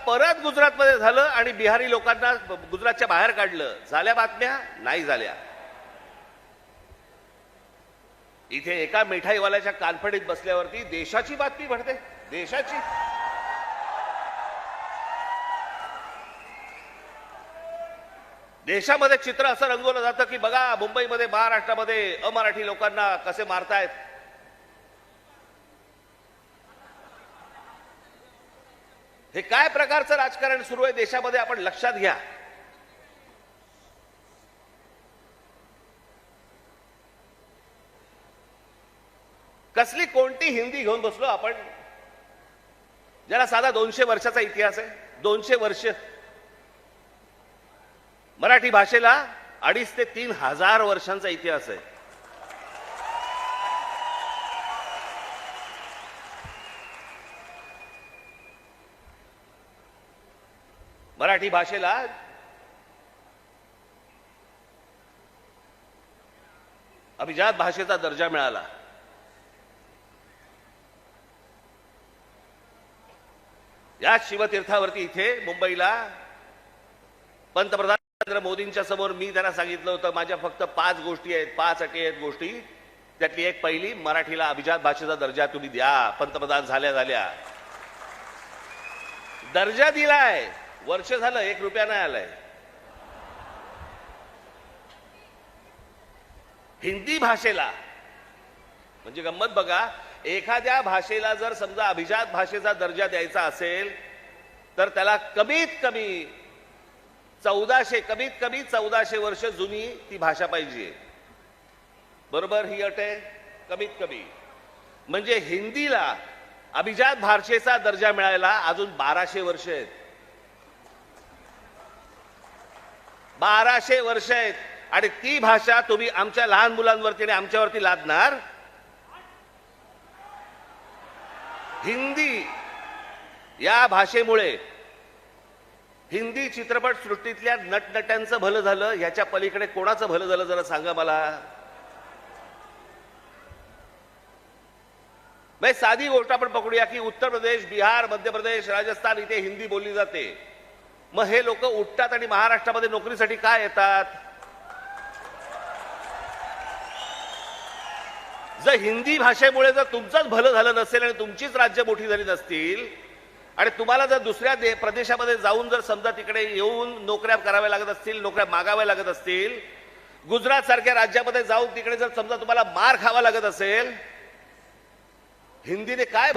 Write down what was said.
परत गुजरातमध्ये झालं आणि बिहारी लोकांना गुजरातच्या बाहेर काढलं. झाल्या बातम्या? नाही झाल्या. इथे एका मिठाईवाल्याच्या कानफडीत बसल्यावरती देशाची बातमी घडते. देशाची. देशामध्ये चित्र असं रंगवलं जातं की बघा मुंबईमध्ये महाराष्ट्रामध्ये अमराठी लोकांना कसे मारतायत. हे काय प्रकारचं राजकारण सुरू आहे देशामध्ये आपण लक्षात घ्या. कसली कोणती हिंदी घेऊन बसलो आपण, ज्याला साधा 200 वर्षाचा इतिहास आहे. 200 वर्ष. मराठी भाषेला 2,500 ते 3,000 वर्षांचा इतिहास आहे. मराठी भाषेला अभिजात भाषेचा दर्जा मिळाला. या शिवतीर्थावरती इथे मुंबईला पंतप्रधान नरेंद्र मोदींच्या समोर मी त्यांना सांगितलं होतं माझ्या फक्त 5 गोष्टी आहेत, 5 अटी आहेत गोष्टी. त्यातली एक पहिली, मराठीला अभिजात भाषेचा दर्जा तुम्ही द्या. पंतप्रधान झाल्या दर्जा दिलाय. वर्ष झालं, 1 रुपया नाही आलाय. हिंदी भाषेला म्हणजे गंमत बघा, एखाद्या भाषेला जर समजा अभिजात भाषेचा दर्जा द्यायचा असेल तर त्याला कमीत कमी 1400 वर्ष जुनी ती भाषा पाहिजे. बरोबर? ही अट आहे कमीत कमी. म्हणजे हिंदीला अभिजात भाषेचा दर्जा मिळायला अजून 1200 वर्ष आहेत. 1200 वर्ष आहेत. आणि ती भाषा तुम्ही आमच्या लहान मुलांवरती आणि आमच्यावरती लादणार. हिंदी या भाषेमुळे हिंदी चित्रपट सृष्टीतल्या नटनट्यांचं भलं झालं, ह्याच्या पलीकडे कोणाचं भलं झालं जरा सांगा मला. साधी गोष्ट आपण पकडूया की उत्तर प्रदेश, बिहार, मध्य प्रदेश, राजस्थान इथे हिंदी बोलली जाते. मग हे लोक उठतात आणि महाराष्ट्रामध्ये नोकरीसाठी काय येतात? जर हिंदी भाषेमुळे जर तुमचंच भलं झालं नसेल आणि तुमचीच राज्य मोठी झाली नसतील आणि तुम्हाला जर दुसऱ्या प्रदेशामध्ये जाऊन जर समजा तिकडे येऊन नोकऱ्या कराव्या लागत असतील, नोकऱ्या मागाव्या लागत असतील, गुजरात सारख्या राज्यामध्ये जाऊन तिकडे जर समजा तुम्हाला मार खावा लागत असेल, हिंदीने काय